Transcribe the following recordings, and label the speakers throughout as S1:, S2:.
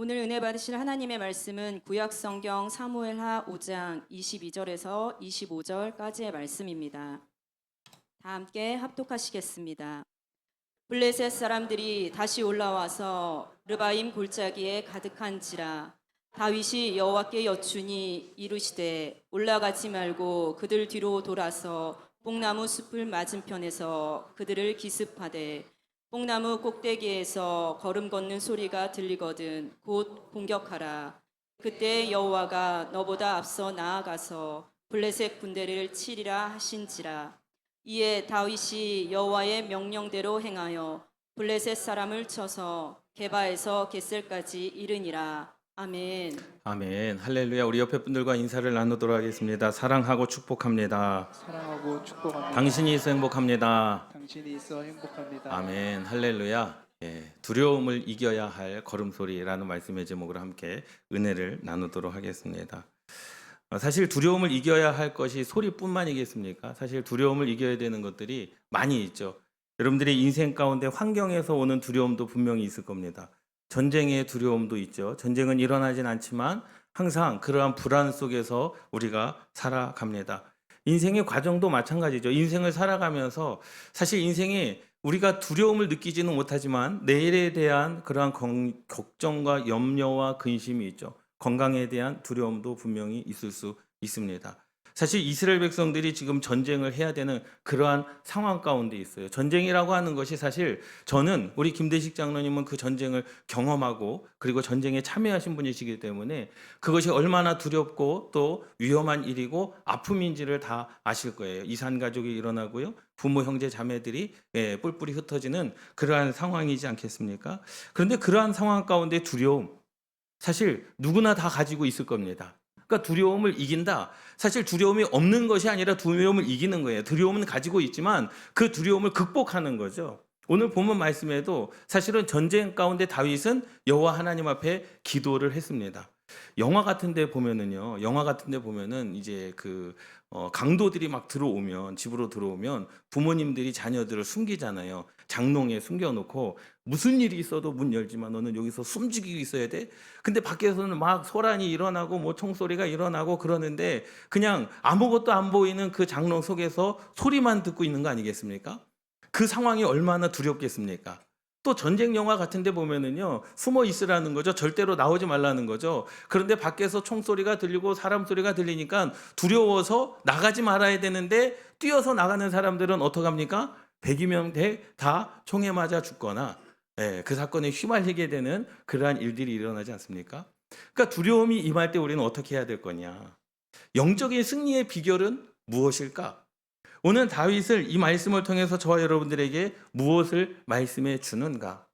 S1: 오늘 은혜 받으실 하나님의 말씀은 구약 성경 사무엘하 5장 22절에서 25절까지의 말씀입니다. 다 함께 합독하시겠습니다. 블레셋 사람들이 다시 올라와서 르바임 골짜기에 가득한지라. 다윗이 여호와께 여쭈니 이르시되 올라가지 말고 그들 뒤로 돌아서 뽕나무 숲을 맞은편에서 그들을 기습하되 뽕나무 꼭대기에서 걸음 걷는 소리가 들리거든 곧 공격하라. 그때 여호와가 너보다 앞서 나아가서 블레셋 군대를 치리라 하신지라. 이에 다윗이 여호와의 명령대로 행하여 블레셋 사람을 쳐서 게바에서 겟셀까지 이르니라. 아멘.
S2: 아멘. 할렐루야. 우리 옆에 분들과 인사를 나누도록 하겠습니다. 사랑하고 축복합니다.
S3: 사랑하고 축복합니다.
S2: 당신이 있어 행복합니다.
S3: 당신이 있어 행복합니다.
S2: 아멘. 할렐루야. 두려움을 이겨야 할 걸음소리라는 말씀의 제목으로 함께 은혜를 나누도록 하겠습니다. 사실 두려움을 이겨야 할 것이 소리뿐만이겠습니까? 사실 두려움을 이겨야 되는 것들이 많이 있죠. 여러분들의 인생 가운데 환경에서 오는 두려움도 분명히 있을 겁니다. 전쟁의 두려움도 있죠. 전쟁은 일어나진 않지만 항상 그러한 불안 속에서 우리가 살아갑니다. 인생의 과정도 마찬가지죠. 인생을 살아가면서 사실 인생에 우리가 두려움을 느끼지는 못하지만 내일에 대한 그러한 걱정과 염려와 근심이 있죠. 건강에 대한 두려움도 분명히 있을 수 있습니다. 사실 이스라엘 백성들이 지금 전쟁을 해야 되는 그러한 상황 가운데 있어요. 전쟁이라고 하는 것이 사실 저는 우리 김대식 장로님은 그 전쟁을 경험하고 그리고 전쟁에 참여하신 분이시기 때문에 그것이 얼마나 두렵고 또 위험한 일이고 아픔인지를 다 아실 거예요. 이산 가족이 일어나고요. 부모, 형제, 자매들이 뿔뿔이 흩어지는 그러한 상황이지 않겠습니까? 그런데 그러한 상황 가운데 두려움, 사실 누구나 다 가지고 있을 겁니다. 그러니까 두려움을 이긴다. 사실 두려움이 없는 것이 아니라 두려움을 이기는 거예요. 두려움은 가지고 있지만 그 두려움을 극복하는 거죠. 오늘 본문 말씀에도 사실은 전쟁 가운데 다윗은 여호와 하나님 앞에 기도를 했습니다. 영화 같은 데 보면은요. 영화 같은 데 보면은 이제 강도들이 막 들어오면 집으로 들어오면 부모님들이 자녀들을 숨기잖아요. 장롱에 숨겨놓고 무슨 일이 있어도 문 열지 마. 너는 여기서 숨지기고 있어야 돼. 근데 밖에서는 막 소란이 일어나고 뭐 총소리가 일어나고 그러는데 그냥 아무것도 안 보이는 그 장롱 속에서 소리만 듣고 있는 거 아니겠습니까? 그 상황이 얼마나 두렵겠습니까? 또 전쟁 영화 같은 데 보면은요, 숨어 있으라는 거죠. 절대로 나오지 말라는 거죠. 그런데 밖에서 총소리가 들리고 사람 소리가 들리니까 두려워서 나가지 말아야 되는데 뛰어서 나가는 사람들은 어떡합니까? 100이면 100 다 총에 맞아 죽거나 그 사건에 휘말리게 되는 그러한 일들이 일어나지 않습니까? 그러니까 두려움이 임할 때 우리는 어떻게 해야 될 거냐? 영적인 승리의 비결은 무엇일까? 오늘 다윗을 이 말씀을 통해서 저와 여러분들에게 무엇을 말씀해 주는가?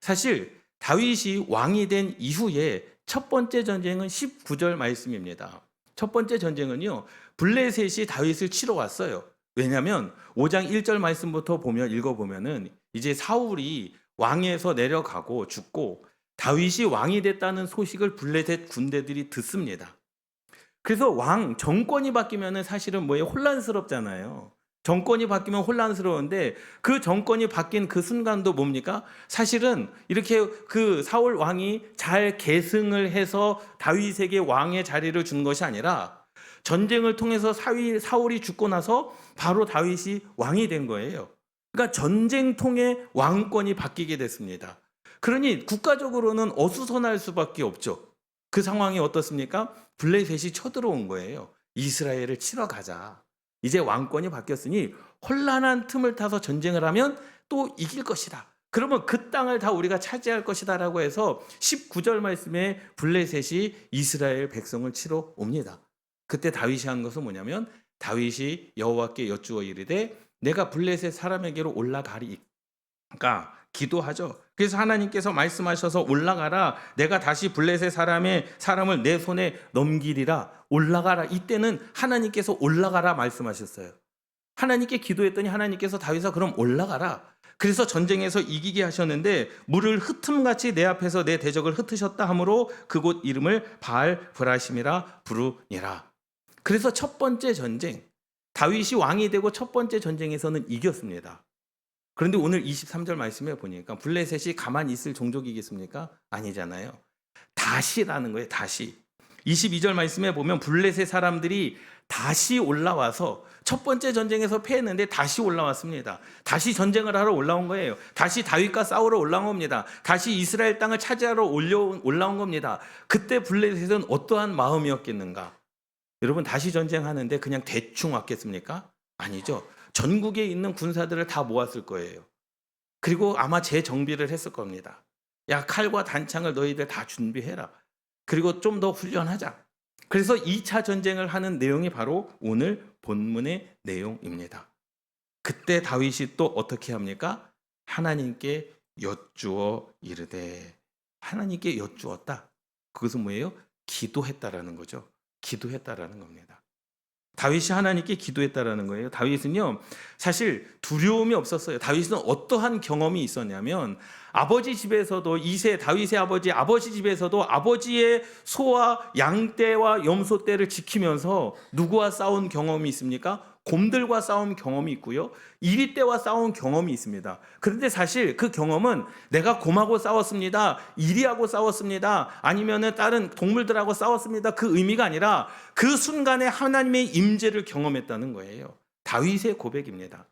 S2: 사실 다윗이 왕이 된 이후에 첫 번째 전쟁은 19절 말씀입니다. 첫 번째 전쟁은요, 블레셋이 다윗을 치러 왔어요. 왜냐하면 5장 1절 말씀부터 읽어보면은 이제 사울이 왕에서 내려가고 죽고 다윗이 왕이 됐다는 소식을 블레셋 군대들이 듣습니다. 그래서 정권이 바뀌면은 사실은 혼란스럽잖아요. 정권이 바뀌면 혼란스러운데 그 정권이 바뀐 그 순간도 뭡니까? 사실은 이렇게 그 사울 왕이 잘 계승을 해서 다윗에게 왕의 자리를 준 것이 아니라 전쟁을 통해서 사울이 죽고 나서 바로 다윗이 왕이 된 거예요. 그러니까 전쟁 통해 왕권이 바뀌게 됐습니다. 그러니 국가적으로는 어수선할 수밖에 없죠. 그 상황이 어떻습니까? 블레셋이 쳐들어온 거예요. 이스라엘을 치러 가자. 이제 왕권이 바뀌었으니 혼란한 틈을 타서 전쟁을 하면 또 이길 것이다. 그러면 그 땅을 다 우리가 차지할 것이다 라고 해서 19절 말씀에 블레셋이 이스라엘 백성을 치러 옵니다. 그때 다윗이 한 것은 뭐냐면 다윗이 여호와께 여쭈어 이르되 내가 블레셋 사람에게로 올라가리. 그러니까 기도하죠. 그래서 하나님께서 말씀하셔서 올라가라. 내가 다시 블레셋 사람을 내 손에 넘기리라. 올라가라. 이때는 하나님께서 올라가라 말씀하셨어요. 하나님께 기도했더니 하나님께서 다윗아 그럼 올라가라. 그래서 전쟁에서 이기게 하셨는데 물을 흩음같이 내 앞에서 내 대적을 흩으셨다 하므로 그곳 이름을 바알 브라심이라 부르니라. 그래서 첫 번째 전쟁, 다윗이 왕이 되고 첫 번째 전쟁에서는 이겼습니다. 그런데 오늘 23절 말씀에 보니까 블레셋이 가만히 있을 종족이겠습니까? 아니잖아요. 다시라는 거예요. 다시. 22절 말씀에 보면 블레셋 사람들이 다시 올라와서 첫 번째 전쟁에서 패했는데 다시 올라왔습니다. 다시 전쟁을 하러 올라온 거예요. 다시 다윗과 싸우러 올라온 겁니다. 다시 이스라엘 땅을 차지하러 올라온 겁니다. 그때 블레셋은 어떠한 마음이었겠는가? 여러분, 다시 전쟁하는데 그냥 대충 왔겠습니까? 아니죠. 전국에 있는 군사들을 다 모았을 거예요. 그리고 아마 재정비를 했을 겁니다. 야, 칼과 단창을 너희들 다 준비해라. 그리고 좀 더 훈련하자. 그래서 2차 전쟁을 하는 내용이 바로 오늘 본문의 내용입니다. 그때 다윗이 또 어떻게 합니까? 하나님께 여쭈어 이르되. 하나님께 여쭈었다. 그것은 뭐예요? 기도했다라는 거죠. 기도했다라는 겁니다. 다윗이 하나님께 기도했다라는 거예요. 다윗은요, 사실 두려움이 없었어요. 다윗은 어떠한 경험이 있었냐면 아버지 집에서도 다윗의 아버지 집에서도 아버지의 소와 양떼와 염소떼를 지키면서 누구와 싸운 경험이 있습니까? 곰들과 싸운 경험이 있고요. 이리떼와 싸운 경험이 있습니다. 그런데 사실 그 경험은 내가 곰하고 싸웠습니다. 이리하고 싸웠습니다. 아니면은 다른 동물들하고 싸웠습니다. 그 의미가 아니라 그 순간에 하나님의 임재를 경험했다는 거예요. 다윗의 고백입니다.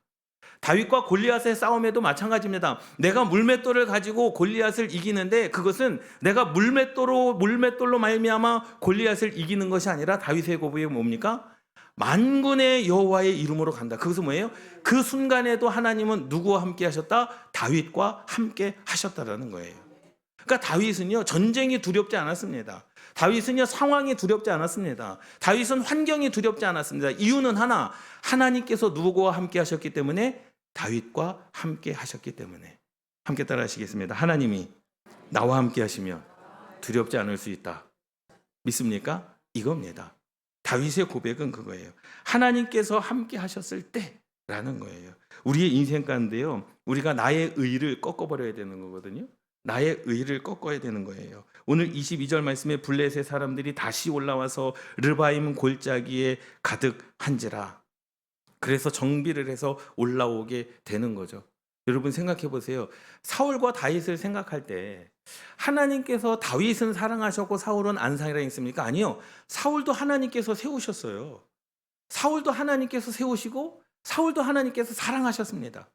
S2: 다윗과 골리앗의 싸움에도 마찬가지입니다. 내가 물맷돌을 가지고 골리앗을 이기는데 그것은 내가 물맷돌로 말미암아 골리앗을 이기는 것이 아니라 다윗의 고백이 뭡니까? 만군의 여호와의 이름으로 간다. 그것은 뭐예요? 그 순간에도 하나님은 누구와 함께 하셨다? 다윗과 함께 하셨다라는 거예요. 그러니까 다윗은요, 전쟁이 두렵지 않았습니다. 다윗은요, 상황이 두렵지 않았습니다. 다윗은 환경이 두렵지 않았습니다. 이유는 하나, 하나님께서 누구와 함께 하셨기 때문에, 다윗과 함께 하셨기 때문에. 함께 따라 하시겠습니다. 하나님이 나와 함께 하시면 두렵지 않을 수 있다. 믿습니까? 이겁니다. 다윗의 고백은 그거예요. 하나님께서 함께 하셨을 때라는 거예요. 우리의 인생 가운데요, 우리가 나의 의를 꺾어버려야 되는 거거든요. 나의 의를 꺾어야 되는 거예요. 오늘 22절 말씀에 블레셋 사람들이 다시 올라와서 르바임 골짜기에 가득한지라. 그래서 정비를 해서 올라오게 되는 거죠. 여러분 생각해 보세요. 사울과 다윗을 생각할 때 하나님께서 다윗은 사랑하셨고 사울은 안 사랑했습니까? 아니요. 사울도 하나님께서 세우셨어요. 사울도 하나님께서 세우시고 사울도 하나님께서 사랑하셨습니다.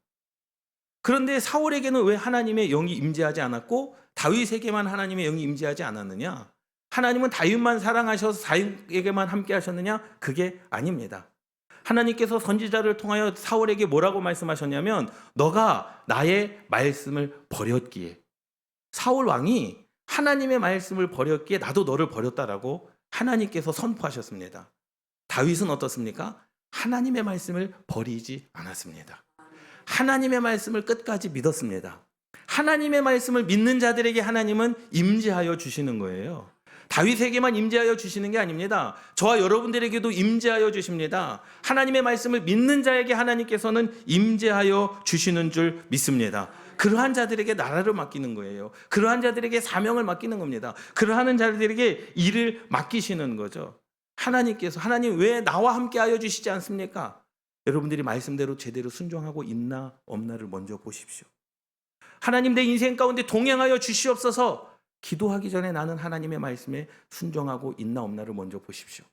S2: 그런데 사울에게는 왜 하나님의 영이 임재하지 않았고 다윗에게만 하나님의 영이 임재하지 않았느냐? 하나님은 다윗만 사랑하셔서 다윗에게만 함께 하셨느냐? 그게 아닙니다. 하나님께서 선지자를 통하여 사울에게 뭐라고 말씀하셨냐면 너가 나의 말씀을 버렸기에, 사울 왕이 하나님의 말씀을 버렸기에 나도 너를 버렸다라고 하나님께서 선포하셨습니다. 다윗은 어떻습니까? 하나님의 말씀을 버리지 않았습니다. 하나님의 말씀을 끝까지 믿었습니다. 하나님의 말씀을 믿는 자들에게 하나님은 임재하여 주시는 거예요. 다윗에게만 임재하여 주시는 게 아닙니다. 저와 여러분들에게도 임재하여 주십니다. 하나님의 말씀을 믿는 자에게 하나님께서는 임재하여 주시는 줄 믿습니다. 그러한 자들에게 나라를 맡기는 거예요. 그러한 자들에게 사명을 맡기는 겁니다. 그러한 자들에게 일을 맡기시는 거죠. 하나님 왜 나와 함께 하여 주시지 않습니까? 여러분들이 말씀대로 제대로 순종하고 있나 없나를 먼저 보십시오. 하나님 내 인생 가운데 동행하여 주시옵소서. 기도하기 전에 나는 하나님의 말씀에 순종하고 있나 없나를 먼저 보십시오.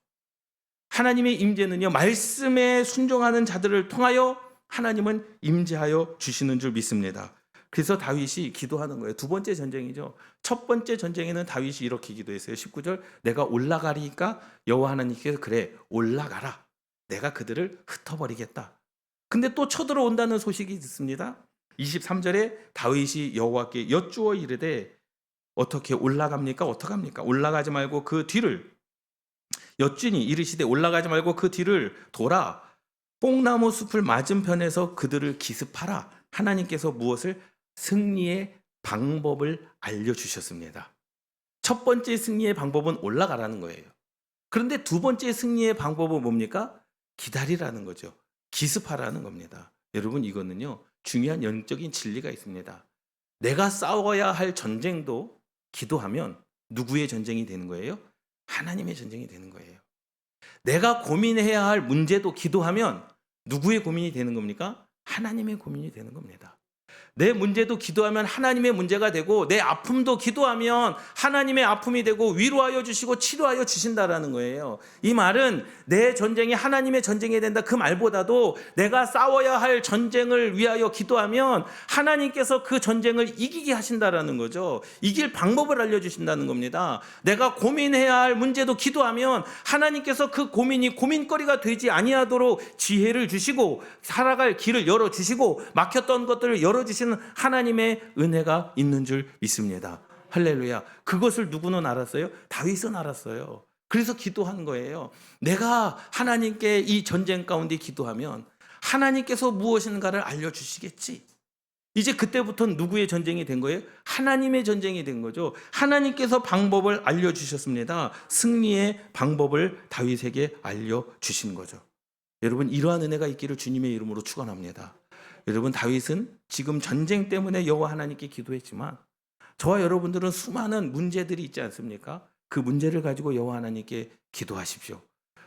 S2: 하나님의 임재는요, 말씀에 순종하는 자들을 통하여 하나님은 임재하여 주시는 줄 믿습니다. 그래서 다윗이 기도하는 거예요. 두 번째 전쟁이죠. 첫 번째 전쟁에는 다윗이 이렇게 기도했어요. 19절, 내가 올라가리니까 여호와 하나님께서 그래 올라가라. 내가 그들을 흩어버리겠다. 근데 또 쳐들어온다는 소식이 있습니다. 23절에 다윗이 여호와께 여쭈어 이르되 어떻게 올라갑니까? 어떡합니까? 올라가지 말고 그 뒤를 여쭈니 이르시되 올라가지 말고 그 뒤를 돌아 뽕나무 숲을 맞은편에서 그들을 기습하라. 하나님께서 무엇을? 승리의 방법을 알려주셨습니다. 첫 번째 승리의 방법은 올라가라는 거예요. 그런데 두 번째 승리의 방법은 뭡니까? 기다리라는 거죠. 기습하라는 겁니다. 여러분 이거는요, 중요한 영적인 진리가 있습니다. 내가 싸워야 할 전쟁도 기도하면 누구의 전쟁이 되는 거예요? 하나님의 전쟁이 되는 거예요. 내가 고민해야 할 문제도 기도하면 누구의 고민이 되는 겁니까? 하나님의 고민이 되는 겁니다. 내 문제도 기도하면 하나님의 문제가 되고 내 아픔도 기도하면 하나님의 아픔이 되고 위로하여 주시고 치료하여 주신다라는 거예요. 이 말은 내 전쟁이 하나님의 전쟁이 된다 그 말보다도 내가 싸워야 할 전쟁을 위하여 기도하면 하나님께서 그 전쟁을 이기게 하신다라는 거죠. 이길 방법을 알려주신다는 겁니다. 내가 고민해야 할 문제도 기도하면 하나님께서 그 고민이 고민거리가 되지 아니하도록 지혜를 주시고 살아갈 길을 열어주시고 막혔던 것들을 열어주시는 하나님의 은혜가 있는 줄 믿습니다. 할렐루야. 그것을 누구는 알았어요? 다윗은 알았어요. 그래서 기도한 거예요. 내가 하나님께 이 전쟁 가운데 기도하면 하나님께서 무엇인가를 알려주시겠지. 이제 그때부터는 누구의 전쟁이 된 거예요? 하나님의 전쟁이 된 거죠. 하나님께서 방법을 알려주셨습니다. 승리의 방법을 다윗에게 알려주신 거죠. 여러분, 이러한 은혜가 있기를 주님의 이름으로 축원합니다. 여러분, 다윗은 지금 전쟁 때문에 여호와 하나님께 기도했지만 저와 여러분들은 수많은 문제들이 있지 않습니까? 그 문제를 가지고 여호와 하나님께 기도하십시오.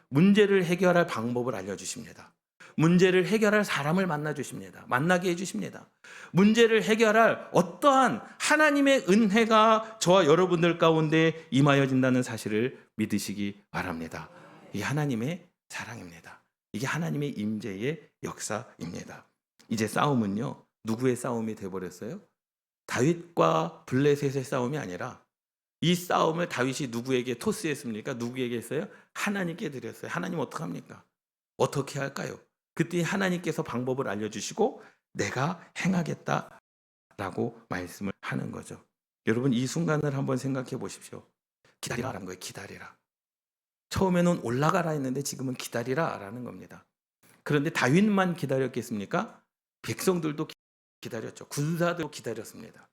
S2: 문제를 해결할 방법을 알려주십니다. 문제를 해결할 사람을 만나주십니다. 만나게 해주십니다. 문제를 해결할 어떠한 하나님의 은혜가 저와 여러분들 가운데 임하여진다는 사실을 믿으시기 바랍니다. 이게 하나님의 사랑입니다. 이게 하나님의 임재의 역사입니다. 이제 싸움은요, 누구의 싸움이 되어버렸어요? 다윗과 블레셋의 싸움이 아니라 이 싸움을 다윗이 누구에게 토스했습니까? 누구에게 했어요? 하나님께 드렸어요. 하나님 어떡합니까? 어떻게 할까요? 그때 하나님께서 방법을 알려주시고 내가 행하겠다라고 말씀을 하는 거죠. 여러분, 이 순간을 한번 생각해 보십시오. 기다리라라는 거예요. 기다리라. 처음에는 올라가라 했는데 지금은 기다리라라는 겁니다. 그런데 다윗만 기다렸겠습니까? 백성들도 기다렸죠. 군사도 기다렸습니다.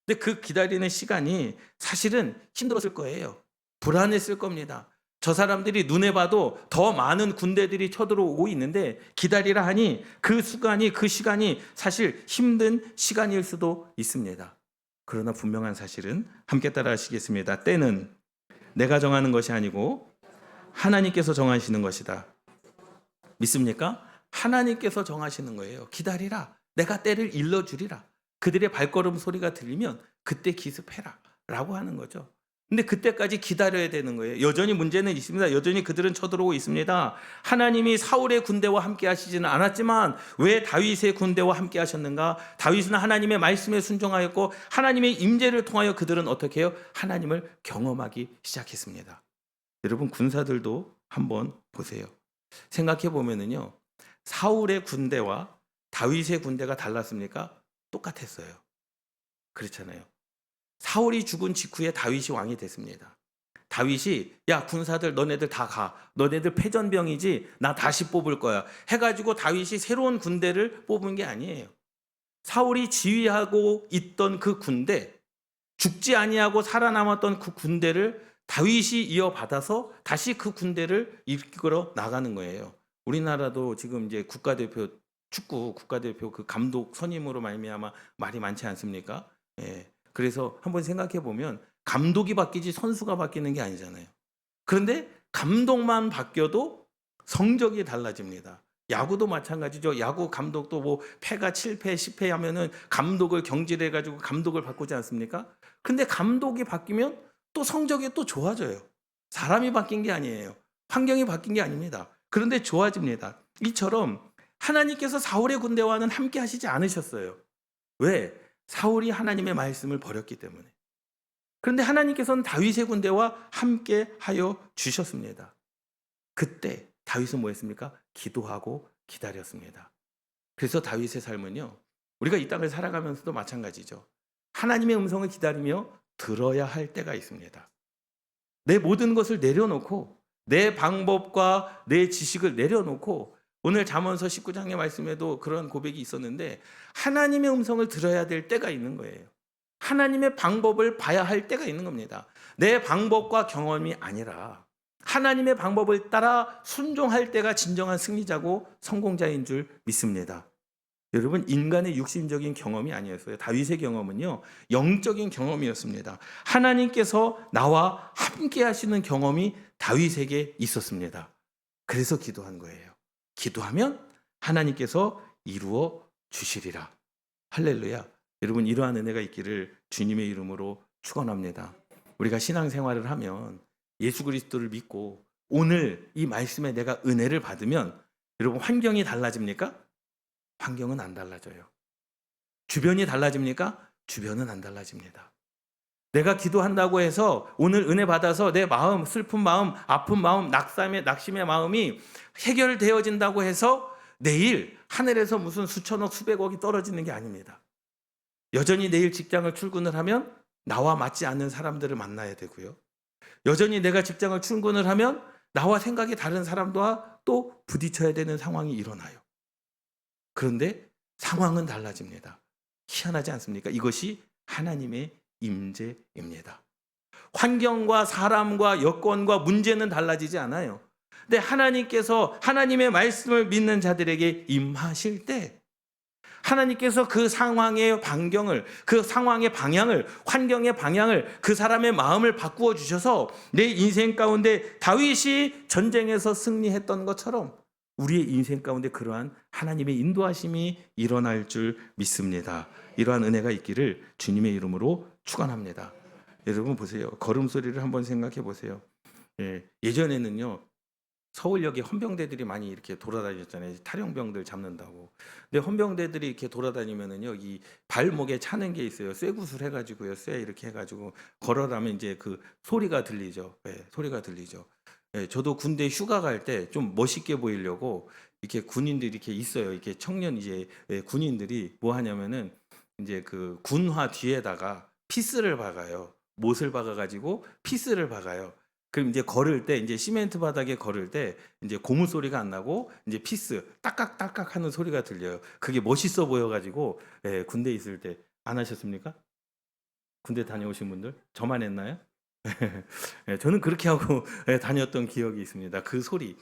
S2: 근데 그 기다리는 시간이 사실은 힘들었을 거예요. 불안했을 겁니다. 저 사람들이 눈에 봐도 더 많은 군대들이 쳐들어오고 있는데 기다리라 하니 그 시간이 사실 힘든 시간일 수도 있습니다. 그러나 분명한 사실은 함께 따라 하시겠습니다. 때는 내가 정하는 것이 아니고 하나님께서 정하시는 것이다. 믿습니까? 하나님께서 정하시는 거예요. 기다리라. 내가 때를 일러주리라. 그들의 발걸음 소리가 들리면 그때 기습해라 라고 하는 거죠. 근데 그때까지 기다려야 되는 거예요. 여전히 문제는 있습니다. 여전히 그들은 쳐들어오고 있습니다. 하나님이 사울의 군대와 함께 하시지는 않았지만 왜 다윗의 군대와 함께 하셨는가? 다윗은 하나님의 말씀에 순종하였고 하나님의 임재를 통하여 그들은 어떻게 해요? 하나님을 경험하기 시작했습니다. 여러분, 군사들도 한번 보세요. 생각해 보면은요, 사울의 군대와 다윗의 군대가 달랐습니까? 똑같았어요. 그렇잖아요. 사울이 죽은 직후에 다윗이 왕이 됐습니다. 다윗이 야, 군사들 너네들 다 가. 너네들 패전병이지 나 다시 뽑을 거야 해가지고 다윗이 새로운 군대를 뽑은 게 아니에요. 사울이 지휘하고 있던 그 군대, 죽지 아니하고 살아남았던 그 군대를 다윗이 이어받아서 다시 그 군대를 이끌어 나가는 거예요. 우리나라도 지금 이제 국가대표 축구 국가대표 그 감독 선임으로 말미암아 말이 많지 않습니까? 예. 그래서 한번 생각해 보면 감독이 바뀌지 선수가 바뀌는 게 아니잖아요. 그런데 감독만 바뀌어도 성적이 달라집니다. 야구도 마찬가지죠. 야구 감독도 뭐 패가 7패, 10패 하면은 감독을 경질해 가지고 감독을 바꾸지 않습니까? 근데 감독이 바뀌면 또 성적이 또 좋아져요. 사람이 바뀐 게 아니에요. 환경이 바뀐 게 아닙니다. 그런데 좋아집니다. 이처럼 하나님께서 사울의 군대와는 함께 하시지 않으셨어요. 왜? 사울이 하나님의 말씀을 버렸기 때문에. 그런데 하나님께서는 다윗의 군대와 함께 하여 주셨습니다. 그때 다윗은 뭐 했습니까? 기도하고 기다렸습니다. 그래서 다윗의 삶은요, 우리가 이 땅을 살아가면서도 마찬가지죠. 하나님의 음성을 기다리며 들어야 할 때가 있습니다. 내 모든 것을 내려놓고 내 방법과 내 지식을 내려놓고, 오늘 잠언서 19장의 말씀에도 그런 고백이 있었는데 하나님의 음성을 들어야 될 때가 있는 거예요. 하나님의 방법을 봐야 할 때가 있는 겁니다. 내 방법과 경험이 아니라 하나님의 방법을 따라 순종할 때가 진정한 승리자고 성공자인 줄 믿습니다. 여러분, 인간의 육신적인 경험이 아니었어요. 다윗의 경험은요, 영적인 경험이었습니다. 하나님께서 나와 함께 하시는 경험이 다윗에게 있었습니다. 그래서 기도한 거예요. 기도하면 하나님께서 이루어 주시리라. 할렐루야. 여러분 이러한 은혜가 있기를 주님의 이름으로 축원합니다. 우리가 신앙생활을 하면 예수 그리스도를 믿고 오늘 이 말씀에 내가 은혜를 받으면 여러분 환경이 달라집니까? 환경은 안 달라져요. 주변이 달라집니까? 주변은 안 달라집니다. 내가 기도한다고 해서 오늘 은혜 받아서 내 마음, 슬픈 마음, 아픈 마음, 낙심의 마음이 해결되어진다고 해서 내일 하늘에서 무슨 수천억, 수백억이 떨어지는 게 아닙니다. 여전히 내일 직장을 출근을 하면 나와 맞지 않는 사람들을 만나야 되고요. 여전히 내가 직장을 출근을 하면 나와 생각이 다른 사람과 또 부딪혀야 되는 상황이 일어나요. 그런데 상황은 달라집니다. 희한하지 않습니까? 이것이 하나님의 임재입니다. 환경과 사람과 여건과 문제는 달라지지 않아요. 근데 하나님께서 하나님의 말씀을 믿는 자들에게 임하실 때 하나님께서 그 상황의 반경을, 그 상황의 방향을, 환경의 방향을, 그 사람의 마음을 바꾸어 주셔서 내 인생 가운데 다윗이 전쟁에서 승리했던 것처럼 우리의 인생 가운데 그러한 하나님의 인도하심이 일어날 줄 믿습니다. 이러한 은혜가 있기를 주님의 이름으로 축원합니다. 여러분 보세요. 걸음소리를 한번 생각해 보세요. 예전에는요. 서울역에 헌병대들이 많이 이렇게 돌아다녔잖아요. 탈영병들 잡는다고. 근데 헌병대들이 이렇게 돌아다니면은요, 이 발목에 차는 게 있어요. 쇠구슬 해가지고요, 쇠 이렇게 해가지고 걸어가면 이제 그 소리가 들리죠. 소리가 들리죠. 저도 군대 휴가 갈 때 좀 멋있게 보이려고 이렇게 군인들이 이렇게 있어요. 이렇게 청년 이제 군인들이 뭐 하냐면은 이제 그 군화 뒤에다가 피스를 박아요. 못을 박아가지고 피스를 박아요. 그럼 이제 걸을 때 이제 시멘트 바닥에 걸을 때 이제 고무 소리가 안 나고 이제 피스 딱깍딱깍 하는 소리가 들려요. 그게 멋있어 보여가지고 군대 있을 때 안 하셨습니까? 군대 다녀오신 분들? 저만 했나요? 저는 그렇게 하고 다녔던 기억이 있습니다. 그 소리.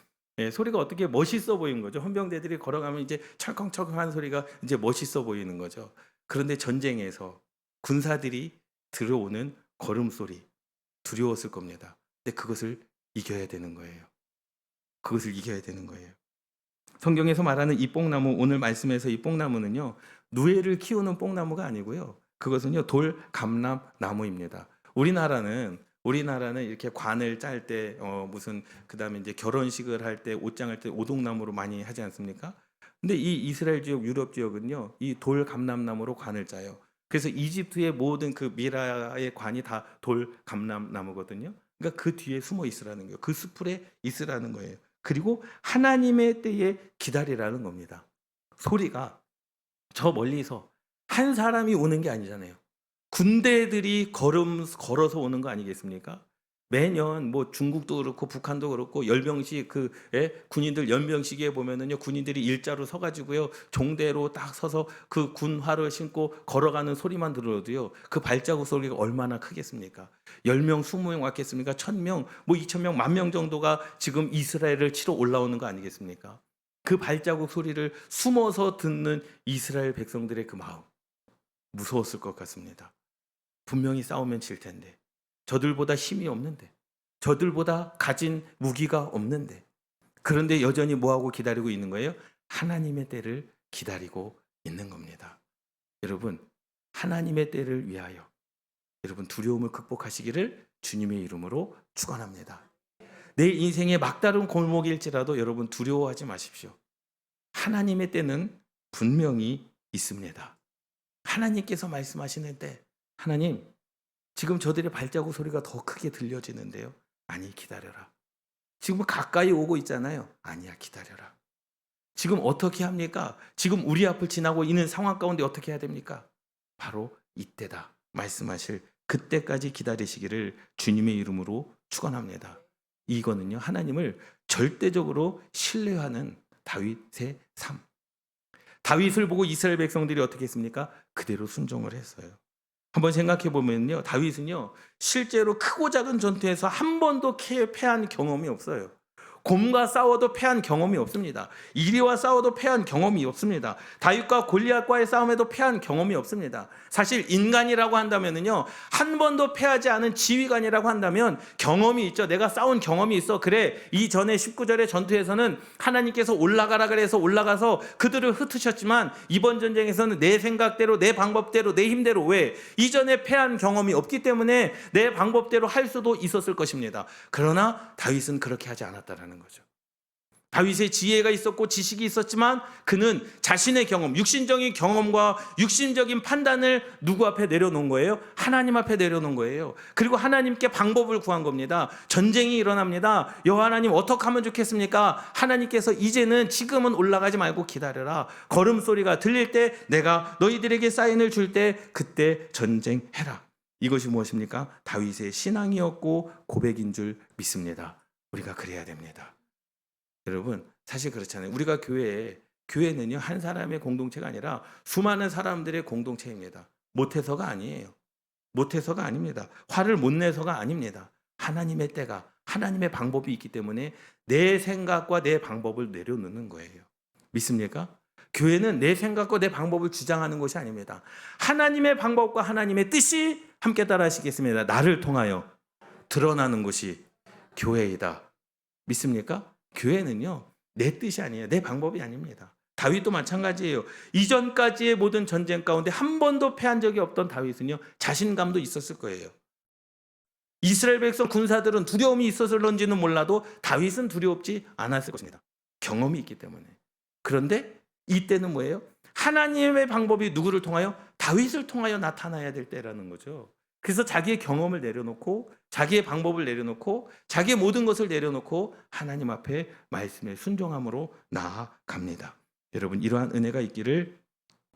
S2: 소리가 어떻게 멋있어 보이는 거죠. 헌병대들이 걸어가면 이제 철컹철컹한 소리가 이제 멋있어 보이는 거죠. 그런데 전쟁에서 군사들이 들어오는 걸음소리 두려웠을 겁니다. 근데 그것을 이겨야 되는 거예요. 그것을 이겨야 되는 거예요. 성경에서 말하는 이 뽕나무, 오늘 말씀에서 이 뽕나무는요, 누에를 키우는 뽕나무가 아니고요. 그것은요, 돌 감람나무입니다. 우리나라는 이렇게 관을 짤 때 무슨 그다음에 이제 결혼식을 할 때 옷장할 때 오동나무로 많이 하지 않습니까? 근데 이 이스라엘 지역, 유럽 지역은요, 이 돌 감람나무로 관을 짜요. 그래서 이집트의 모든 그 미라의 관이 다 돌 감람나무거든요. 그러니까 그 뒤에 숨어 있으라는 거예요. 그 수풀에 있으라는 거예요. 그리고 하나님의 때에 기다리라는 겁니다. 소리가 저 멀리서 한 사람이 오는 게 아니잖아요. 군대들이 걸어서 오는 거 아니겠습니까? 매년 뭐 중국도 그렇고 북한도 그렇고 열병식 군인들 연병식에 보면은요, 군인들이 일자로 서가지고요, 종대로 딱 서서 그 군화를 신고 걸어가는 소리만 들어도요, 그 발자국 소리가 얼마나 크겠습니까? 10명, 20명 왔겠습니까? 1000명, 뭐 2000명, 10,000명 정도가 지금 이스라엘을 치러 올라오는 거 아니겠습니까? 그 발자국 소리를 숨어서 듣는 이스라엘 백성들의 그 마음, 무서웠을 것 같습니다. 분명히 싸우면 질 텐데, 저들보다 힘이 없는데, 저들보다 가진 무기가 없는데, 그런데 여전히 뭐하고 기다리고 있는 거예요? 하나님의 때를 기다리고 있는 겁니다. 여러분, 하나님의 때를 위하여 여러분 두려움을 극복하시기를 주님의 이름으로 축원합니다. 내 인생의 막다른 골목일지라도 여러분 두려워하지 마십시오. 하나님의 때는 분명히 있습니다. 하나님께서 말씀하시는 때, 하나님, 지금 저들의 발자국 소리가 더 크게 들려지는데요. 아니, 기다려라. 지금 가까이 오고 있잖아요. 아니야, 기다려라. 지금 어떻게 합니까? 지금 우리 앞을 지나고 있는 상황 가운데 어떻게 해야 됩니까? 바로 이때다 말씀하실 그때까지 기다리시기를 주님의 이름으로 축원합니다. 이거는요, 하나님을 절대적으로 신뢰하는 다윗의 삶. 다윗을 보고 이스라엘 백성들이 어떻게 했습니까? 그대로 순종을 했어요. 한번 생각해 보면요, 다윗은요, 실제로 크고 작은 전투에서 한 번도 패한 경험이 없어요. 곰과 싸워도 패한 경험이 없습니다. 이리와 싸워도 패한 경험이 없습니다. 다윗과 골리앗과의 싸움에도 패한 경험이 없습니다. 사실 인간이라고 한다면은요, 한 번도 패하지 않은 지휘관이라고 한다면 경험이 있죠. 내가 싸운 경험이 있어. 그래, 이전에 19절의 전투에서는 하나님께서 올라가라 그래서 올라가서 그들을 흩으셨지만 이번 전쟁에서는 내 생각대로, 내 방법대로, 내 힘대로. 왜? 이전에 패한 경험이 없기 때문에 내 방법대로 할 수도 있었을 것입니다. 그러나 다윗은 그렇게 하지 않았다라는 거죠. 다윗의 지혜가 있었고 지식이 있었지만 그는 자신의 경험, 육신적인 경험과 육신적인 판단을 누구 앞에 내려놓은 거예요? 하나님 앞에 내려놓은 거예요. 그리고 하나님께 방법을 구한 겁니다. 전쟁이 일어납니다. 여호와 하나님 어떻게 하면 좋겠습니까? 하나님께서 이제는 지금은 올라가지 말고 기다려라. 걸음소리가 들릴 때 내가 너희들에게 사인을 줄 때 그때 전쟁해라. 이것이 무엇입니까? 다윗의 신앙이었고 고백인 줄 믿습니다. 우리가 그래야 됩니다. 여러분, 사실 그렇잖아요. 우리가 교회는요, 한 사람의 공동체가 아니라 수많은 사람들의 공동체입니다. 못해서가 아니에요. 못해서가 아닙니다. 화를 못 내서가 아닙니다. 하나님의 때가, 하나님의 방법이 있기 때문에 내 생각과 내 방법을 내려놓는 거예요. 믿습니까? 교회는 내 생각과 내 방법을 주장하는 것이 아닙니다. 하나님의 방법과 하나님의 뜻이 함께 따라하시겠습니다. 나를 통하여 드러나는 것이 교회이다. 믿습니까? 교회는요, 내 뜻이 아니에요. 내 방법이 아닙니다. 다윗도 마찬가지예요. 이전까지의 모든 전쟁 가운데 한 번도 패한 적이 없던 다윗은요, 자신감도 있었을 거예요. 이스라엘 백성 군사들은 두려움이 있었을런지는 몰라도 다윗은 두렵지 않았을 것입니다. 경험이 있기 때문에. 그런데 이때는 뭐예요? 하나님의 방법이 누구를 통하여? 다윗을 통하여 나타나야 될 때라는 거죠. 그래서 자기의 경험을 내려놓고 자기의 방법을 내려놓고 자기의 모든 것을 내려놓고 하나님 앞에 말씀에 순종함으로 나아갑니다. 여러분, 이러한 은혜가 있기를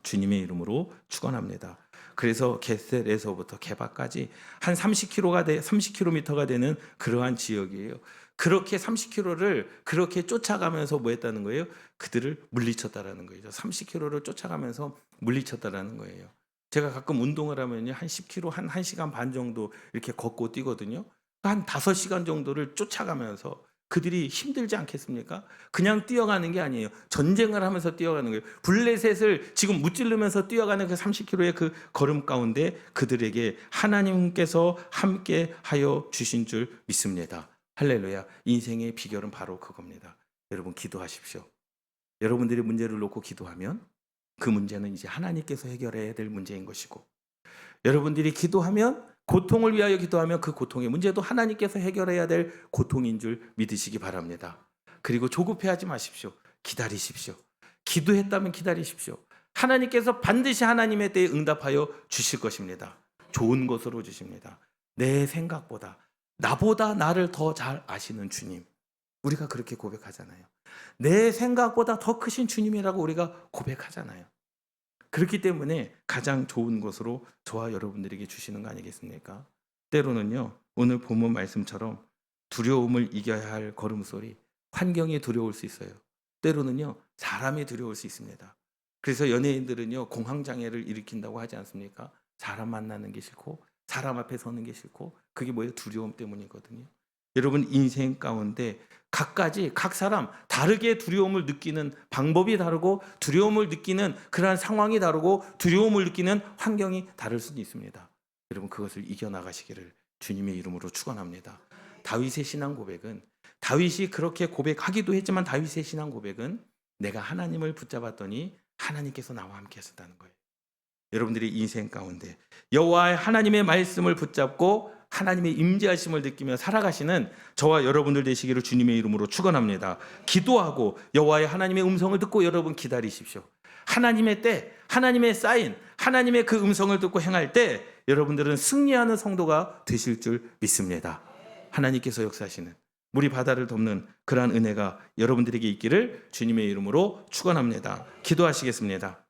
S2: 주님의 이름으로 축원합니다. 그래서 겟셋에서부터 게바까지 한 30km가 되는 그러한 지역이에요. 그렇게 30km를 그렇게 쫓아가면서 뭐 했다는 거예요? 그들을 물리쳤다라는 거예요. 30km를 쫓아가면서 물리쳤다라는 거예요. 제가 가끔 운동을 하면요, 한 10km, 한 1시간 반 정도 이렇게 걷고 뛰거든요. 한 5시간 정도를 쫓아가면서 그들이 힘들지 않겠습니까? 그냥 뛰어가는 게 아니에요. 전쟁을 하면서 뛰어가는 거예요. 블레셋을 지금 무찌르면서 뛰어가는 그 30km의 그 걸음 가운데 그들에게 하나님께서 함께 하여 주신 줄 믿습니다. 할렐루야. 인생의 비결은 바로 그겁니다. 여러분, 기도하십시오. 여러분들이 문제를 놓고 기도하면 그 문제는 이제 하나님께서 해결해야 될 문제인 것이고, 여러분들이 기도하면, 고통을 위하여 기도하면 그 고통의 문제도 하나님께서 해결해야 될 고통인 줄 믿으시기 바랍니다. 그리고 조급해하지 마십시오. 기다리십시오. 기도했다면 기다리십시오. 하나님께서 반드시 하나님의 때에 응답하여 주실 것입니다. 좋은 것으로 주십니다. 내 생각보다, 나보다 나를 더 잘 아시는 주님, 우리가 그렇게 고백하잖아요. 내 생각보다 더 크신 주님이라고 우리가 고백하잖아요. 그렇기 때문에 가장 좋은 것으로 저와 여러분들에게 주시는 거 아니겠습니까? 때로는요, 오늘 본문 말씀처럼 두려움을 이겨야 할 걸음소리, 환경이 두려울 수 있어요. 때로는요, 사람이 두려울 수 있습니다. 그래서 연예인들은요, 공황장애를 일으킨다고 하지 않습니까? 사람 만나는 게 싫고 사람 앞에 서는 게 싫고, 그게 뭐예요? 두려움 때문이거든요. 여러분, 인생 가운데 각 사람 다르게 두려움을 느끼는 방법이 다르고, 두려움을 느끼는 그러한 상황이 다르고, 두려움을 느끼는 환경이 다를 수도 있습니다. 여러분, 그것을 이겨나가시기를 주님의 이름으로 축원합니다. 다윗의 신앙 고백은, 다윗이 그렇게 고백하기도 했지만 다윗의 신앙 고백은 내가 하나님을 붙잡았더니 하나님께서 나와 함께 하셨다는 거예요. 여러분들이 인생 가운데 여호와의 하나님의 말씀을 붙잡고 하나님의 임재하심을 느끼며 살아가시는 저와 여러분들 되시기를 주님의 이름으로 축원합니다. 기도하고 여호와의 하나님의 음성을 듣고 여러분 기다리십시오. 하나님의 때, 하나님의 사인, 하나님의 그 음성을 듣고 행할 때 여러분들은 승리하는 성도가 되실 줄 믿습니다. 하나님께서 역사하시는 물이 바다를 덮는 그러한 은혜가 여러분들에게 있기를 주님의 이름으로 축원합니다. 기도하시겠습니다.